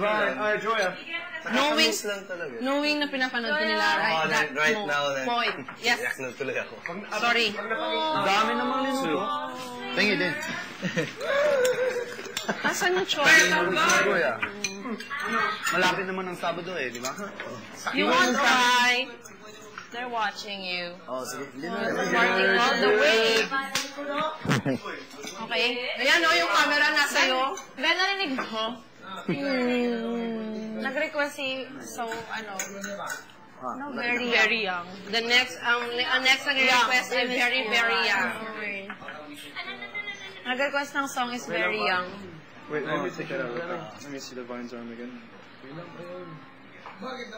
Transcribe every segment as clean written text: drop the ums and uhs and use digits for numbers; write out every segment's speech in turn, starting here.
Ay, Joya. Knowing na pinapanood ko nila right now. Point. Yes. Iyak na tuloy ako. Sorry. Dami namang linuto. Tingin din. Asan yung choice? Joya. Malapit naman ang Sabado eh, di ba? You won't cry. They're watching you. Oh, sige. Party all the way. Okay? Ayan o, yung camera nasa iyo. Ben, narinig mo? Nag-request si, very young. The next, next nag-request ay very young. Nag-request ng song is very young. Wait, let me take it out. Let me see the Vine's arm again.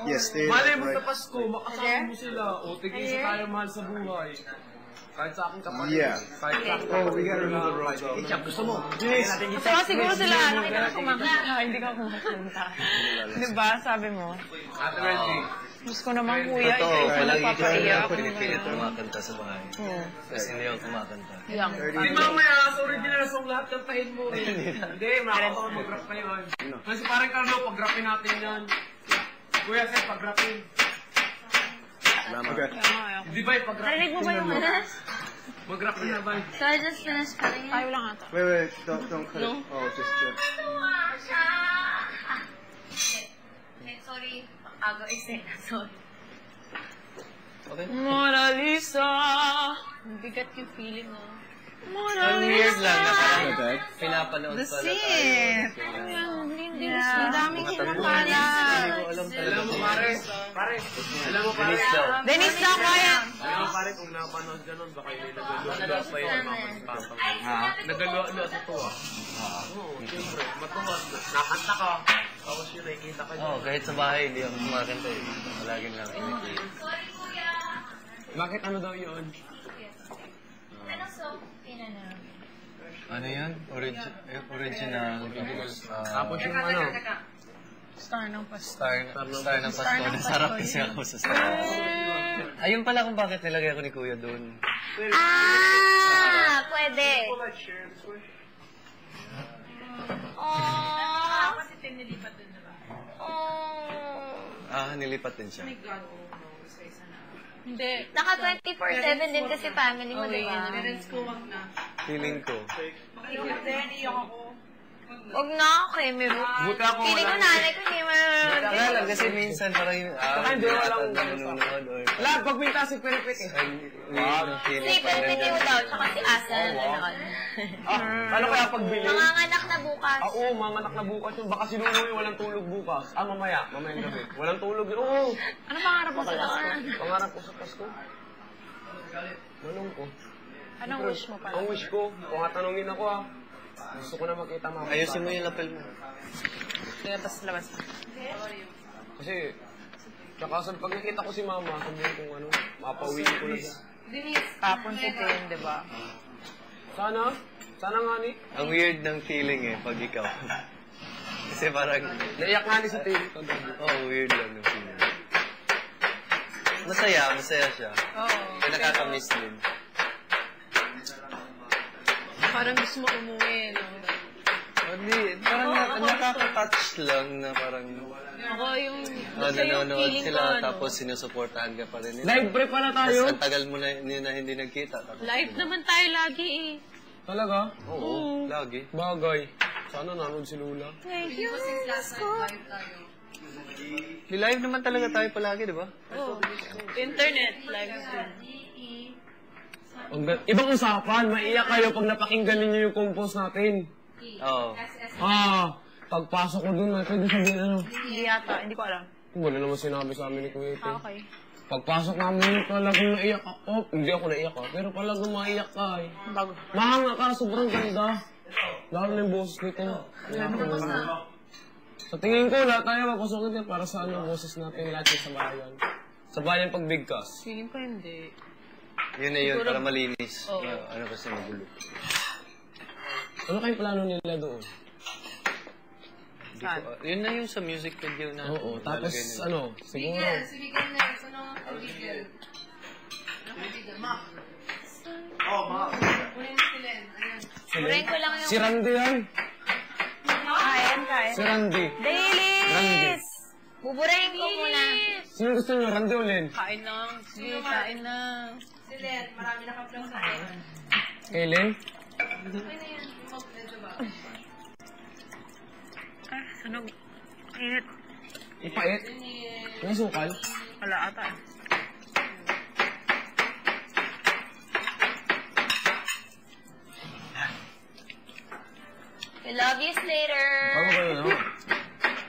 Yes, they Malay mo sa Pasko, makasama mo sila. O, tigil sa tayo mahal sa buhay. Kahit sa aking kapatid. Yeah. Kahit sa aking Oh, we gotta remove the roads. gusto mo? So, siguro sila, nakita ko kumakanta. Hindi ka kumakanta. Diba? Sabi mo. Ate Reggie. Gusto ko naman, kuya, ikaw ko nagpapaiyak. Pinipilit ko kumakanta sa bahay. Kasi hindi ako kumakanta. Di mamaya, sa original song lahat kantahin mo. Hindi, makakapa ko mag-rap pa yun. Kasi parang Carlo, pag-rapin natin yan. Kuya, Seth, pag-rapin. Okay. Di ba yung pag-rapin? Narinig mo ba yung Mag-rap na ba? So I just finished cutting it? Tayo lang ata. Wait, don't cut it. Oh, just check. Sorry. Aga eksena. Sorry. Okay. Mona Lisa. Bigat yung feeling mo. Mona Ang weird lang na parang Okay. pinapanood The pala tayo. Sip. Hindi. Ang daming kinakalat. Alam mo, pare. Alam mo, pare. Dennis na, quiet. Alam mo, pare, kung napanood ka nun, baka hindi nagaluwa pa yung mga magpapag. Nagaluwa sa tuwa. Oo, siyempre. Matuwa. Nakanta ka. Tapos yun, nakikita ka Oo, kahit sa bahay, hindi ako kumakanta eh. Palagi lang kinikita. Bakit ano daw yun? Ano song? Pinanam. Ano yan? Original. Tapos yung ano? Star ng Pasko. Star ng Pasko. Nasarap kasi ako sa Star. Ayun pala kung bakit nilagay ako ni Kuya doon. Pwede. Nilipat din siya. Hindi. Naka 24/7 din kasi family mo, di ba? Feeling ko. Huwag na ako eh. Buta ako Feeling ko wala. nanay ko hindi Wala lang kasi minsan parang yung hindi walang nanonood or... Wala, pag may tasig pinipit eh. Si Perpetuo daw, tsaka si Asa na nanood. Ano kaya pagbili? Manganganak na bukas. Oo, mga anak na bukas yun. Baka si Nunoy walang tulog bukas. Mamaya. Mamayang gabi. Walang tulog yun. Oo. Ano pangarap mo sa Pasko? Pangarap ko sa Pasko. Manong ko. Anong wish mo pala? Ang wish ko, kung tatanungin ako gusto ko na makita mama. Ayusin mo yung lapel mo. Kaya tas labas na. Kasi, tsaka pag nakita ko si mama, sabihin kung ano, mapawin ko na siya. Kapon si Tim, di ba? Sana nga ni. Ang weird ng feeling eh, pag ikaw. Kasi parang... Naiyak nga ni sa TV. weird lang ng feeling. Masaya siya. Oo. Kaya nakakamiss din. Parang gusto mo umuwi, no? Hindi, parang nakaka-touch lang na parang... Ako yung... nanonood sila, tapos sinusuportahan ka pa rin nila. Live pre pala Tapos tayo. ang tagal mo na hindi nagkita. Tapos, Live naman tayo lagi eh. Talaga? Oo, lagi. Bagay. Sana nanood si Lula. Thank you, Pasko. Live naman talaga tayo palagi, di ba? Oh. Internet, live stream. Ibang usapan, maiyak kayo pag napakinggan ninyo yung compose natin. Oo. Pagpasok ko dun, pwede sabihin ano. Hindi yata, hindi ko alam. Wala naman sinabi sa amin ni Kuya Ito. Okay. Pagpasok namin, talagang naiyak ako. Hindi ako naiyak pero talagang maiyak ka eh. Bago. Mahanga ka, sobrang ganda. Lalo na yung boses nito. Sa tingin ko, lahat tayo mapasukin din para sa ano, boses natin lahat sa bayan. Sa bayan pagbigkas. Feeling ko hindi. Yun na yun, para malinis. Oo. Ano kasi magulo. Ano kayong plano nila doon? Yun na yung sa music video na. Oo, tapos ano, siguro. Purahin ko lang yung... Si Randy yan. Ayan ka. kain. Si Randy. Dailies! Buburahin ko muna. Sino gusto niyo? Randy o Len? Kain lang. Sige, kain lang. Kay Len? Ano? Init. Ipait? May sukal? Wala ata. We love you, Slater. Bago kayo, no?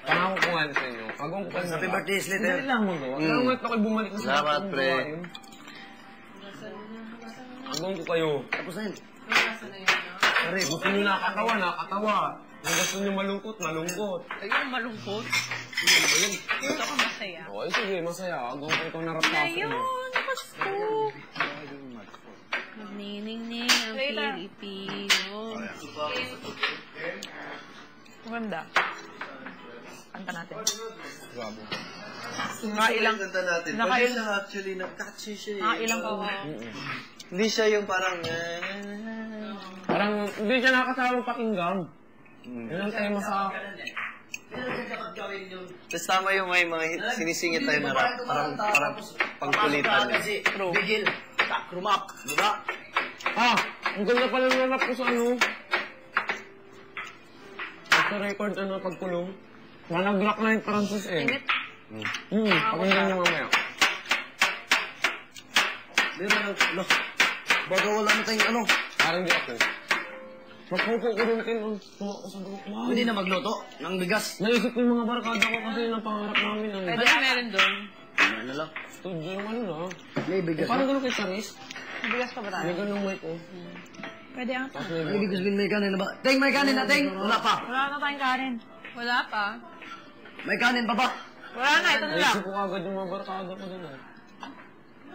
Pangako ko nga sa inyo. Agong ko kayo. Happy birthday, Slater. Hindi lang mo gawa. Salamat ako bumalik na sa Salamat, akin, pre. gawa yun. Agong ko kayo. Tapos na yun. Pare, gusto nyo nakatawa, nakatawa. Kung gusto nyo malungkot, malungkot. Ayun, malungkot. Gusto ko masaya. Okay, sige, masaya. Agong ko ikaw naraptasan Ayun, mo. Pasko. Magniningning ang Pilipino. Maganda. Kanta natin. Grabe. Nakailang. Ganda natin. Pag Nakailang. siya actually, nag-catchy siya eh. Nakailang ka. Hindi siya yung parang... Parang hindi siya nakakasama pakinggan. Yun ang tema sa... Tapos tama yung may mga sinisingit tayo na rap. Parang pangkulitan. True. Bigil. Rumak. Diba? Ah! Ang ganda pala ng rap ko sa ano. Sa record, ano, pagkulong. Nag-rock na yung Francis eh. Init. Pakinggan niyo mamaya. Meron lang, no. Baga wala na tayong ano. Parang di ako. Magpupo ko rin kayo. Tumakot sa buhok. Wow. Pwede na magluto ng bigas. Naisip ko yung mga barkada ko kasi yung pangarap namin. Ang Pwede na meron doon. Ano lang. studio yung ano na. May bigas Parang na. gano'n kay Charis. Bigas pa ba tayo? May ganung mic oh. Pwede ata. Tapos may May bigas bin may kanin na ba? Ting, may kanin na, Ting! Wala pa. Wala na tayong kanin. Wala pa. May kanin pa ba? Wala na, ito na lang. naisip ko agad yung mga barkada ko dun eh.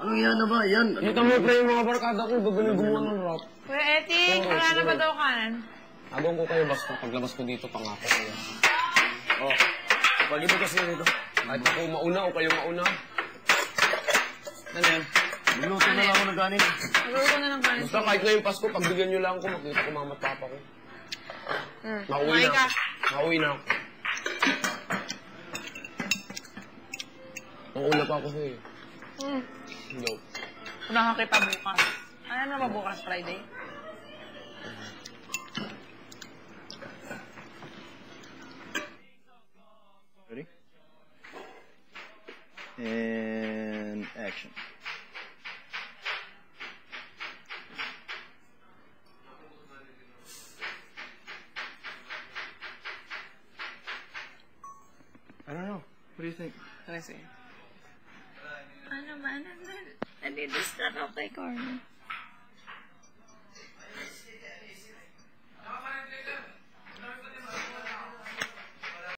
Anong yan na ba? Yan. Kita mo pre yung mga barkada ko, gagaling gumawa ng rap. Kuya Etik, wala na ba daw kanin? Abang ko kayo basta paglabas ko dito pangako kayo. Oh. Pag-ibigas nyo dito. Kahit ako mauna o kayo mauna. Ano yan? Luto na lang ako ng kanin. Nagluto na ng kanin. Basta kahit ngayong Pasko, pagbigyan nyo lang ako, makita ko mama at papa ko. Mauwi Kumain na ka. ako. Mauwi na ako. Mauna pa ako sa'yo. No. Nakakita bukas. Ano na ba bukas? Friday? Ready? And action. I don't know. What do you think? Let me see. Ano ba? Nadidistract ako kay Corny.